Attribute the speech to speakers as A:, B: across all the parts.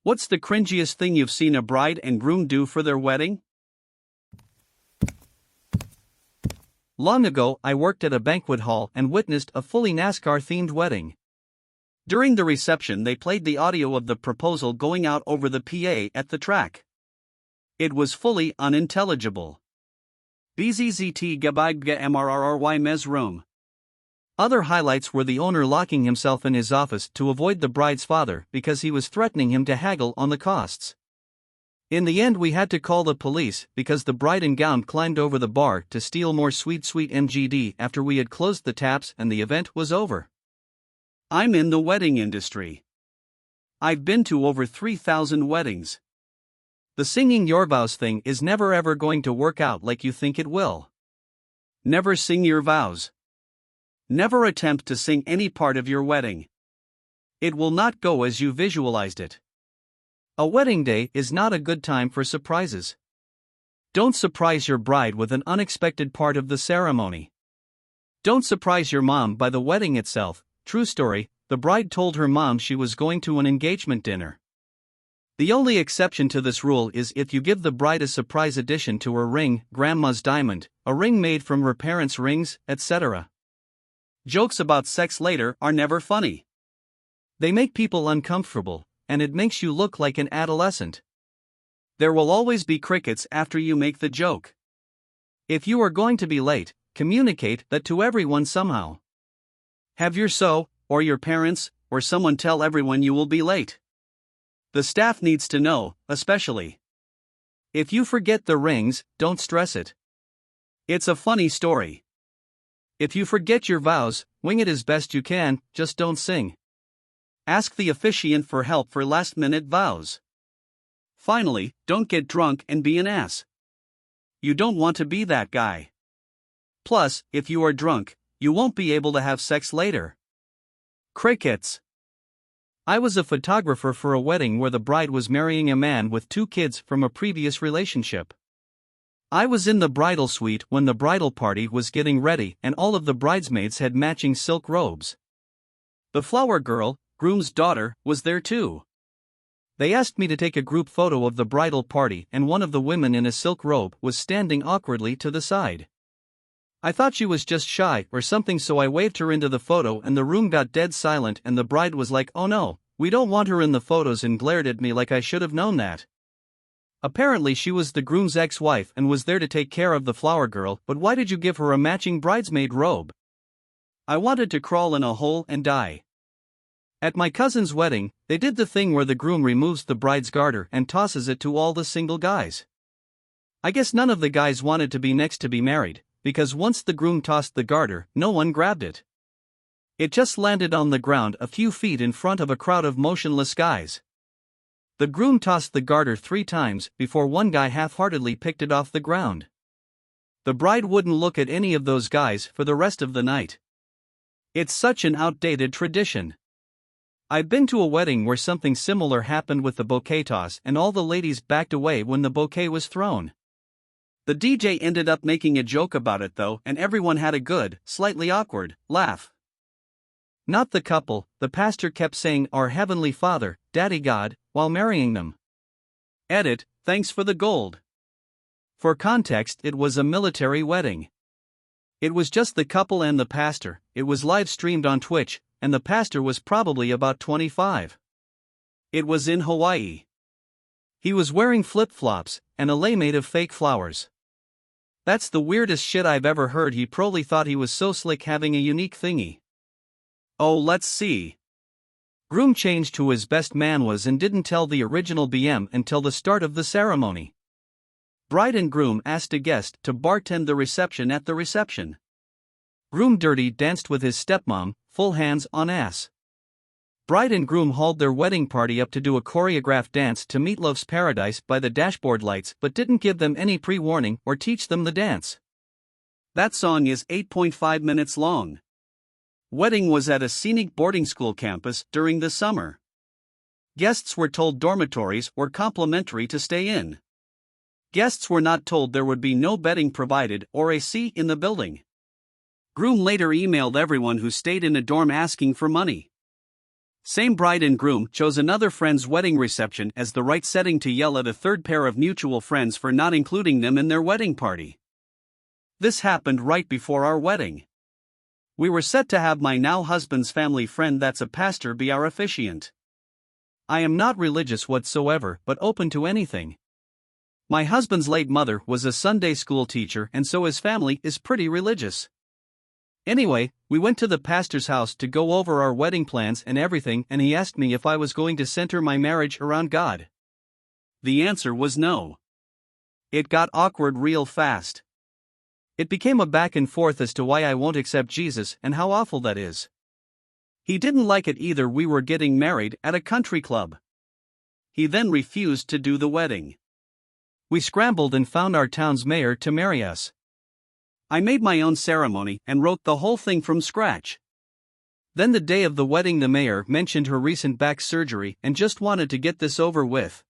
A: What's the cringiest thing you've seen a bride and groom do for their wedding? Long ago, I worked at a banquet hall and witnessed a fully NASCAR-themed wedding. During the reception, they played the audio of the proposal going out over the PA at the track. It was fully unintelligible. BZZT Gabigga MRRRY Mez Room. Other highlights were the owner locking himself in his office to avoid the bride's father because he was threatening him to haggle on the costs. In the end, we had to call the police because the bride in gown climbed over the bar to steal more sweet MGD after we had closed the taps and the event was over. I'm in the wedding industry. I've been to over 3,000 weddings. The singing your vows thing is never ever going to work out like you think it will. Never sing your vows. Never attempt to sing any part of your wedding. It will not go as you visualized it. A wedding day is not a good time for surprises. Don't surprise your bride with an unexpected part of the ceremony. Don't surprise your mom by the wedding itself. True story, the bride told her mom she was going to an engagement dinner. The only exception to this rule is if you give the bride a surprise addition to her ring, grandma's diamond, a ring made from her parents' rings, etc. Jokes about sex later are never funny. They make people uncomfortable, and it makes you look like an adolescent. There will always be crickets after you make the joke. If you are going to be late, communicate that to everyone somehow. Have your or your parents, or someone tell everyone you will be late. The staff needs to know, especially. If you forget the rings, don't stress it. It's a funny story. If you forget your vows, wing it as best you can, just don't sing. Ask the officiant for help for last-minute vows. Finally, don't get drunk and be an ass. You don't want to be that guy. Plus, if you are drunk, you won't be able to have sex later. Crickets. I was a photographer for a wedding where the bride was marrying a man with 2 kids from a previous relationship. I was in the bridal suite when the bridal party was getting ready and all of the bridesmaids had matching silk robes. The flower girl, groom's daughter, was there too. They asked me to take a group photo of the bridal party and one of the women in a silk robe was standing awkwardly to the side. I thought she was just shy or something, so I waved her into the photo and the room got dead silent and the bride was like, "Oh no, we don't want her in the photos," and glared at me like I should have known that. Apparently she was the groom's ex-wife and was there to take care of the flower girl, but why did you give her a matching bridesmaid robe? I wanted to crawl in a hole and die. At my cousin's wedding, they did the thing where the groom removes the bride's garter and tosses it to all the single guys. I guess none of the guys wanted to be next to be married, because once the groom tossed the garter, no one grabbed it. It just landed on the ground a few feet in front of a crowd of motionless guys. The groom tossed the garter 3 times before one guy half-heartedly picked it off the ground. The bride wouldn't look at any of those guys for the rest of the night. It's such an outdated tradition. I've been to a wedding where something similar happened with the bouquet toss and all the ladies backed away when the bouquet was thrown. The DJ ended up making a joke about it though, and everyone had a good, slightly awkward, laugh. Not the couple. The pastor kept saying "Our Heavenly Father, Daddy God," while marrying them. Edit, thanks for the gold. For context, it was a military wedding. It was just the couple and the pastor, it was live streamed on Twitch, and the pastor was probably about 25. It was in Hawaii. He was wearing flip-flops, and a lei made of fake flowers. That's the weirdest shit I've ever heard. He probably thought he was so slick having a unique thingy. Oh, let's see. Groom changed who his best man was and didn't tell the original BM until the start of the ceremony. Bride and groom asked a guest to bartend the reception at the reception. Groom dirty danced with his stepmom, full hands on ass. Bride and groom hauled their wedding party up to do a choreographed dance to Meatloaf's Paradise by the dashboard lights but didn't give them any pre-warning or teach them the dance. That song is 8.5 minutes long. Wedding was at a scenic boarding school campus during the summer. Guests were told dormitories were complimentary to stay in. Guests were not told there would be no bedding provided or a seat in the building. Groom later emailed everyone who stayed in a dorm asking for money. Same bride and groom chose another friend's wedding reception as the right setting to yell at a third pair of mutual friends for not including them in their wedding party. This happened right before our wedding. We were set to have my now husband's family friend that's a pastor be our officiant. I am not religious whatsoever but open to anything. My husband's late mother was a Sunday school teacher and so his family is pretty religious. Anyway, we went to the pastor's house to go over our wedding plans and everything, and he asked me if I was going to center my marriage around God. The answer was no. It got awkward real fast. It became a back and forth as to why I won't accept Jesus and how awful that is. He didn't like it either. We were getting married at a country club. He then refused to do the wedding. We scrambled and found our town's mayor to marry us. I made my own ceremony and wrote the whole thing from scratch. Then the day of the wedding the mayor mentioned her recent back surgery and just wanted to get this over with.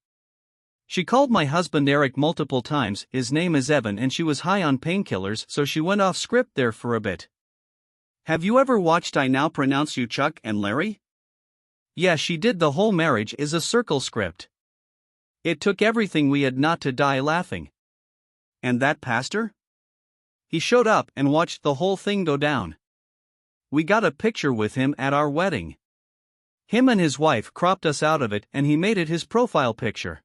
A: She called my husband Eric multiple times, his name is Evan, and she was high on painkillers, so she went off script there for a bit. Have you ever watched I Now Pronounce You Chuck and Larry? Yeah, she did. The whole marriage is a circle script. It took everything we had not to die laughing. And that pastor? He showed up and watched the whole thing go down. We got a picture with him at our wedding. Him and his wife cropped us out of it and he made it his profile picture.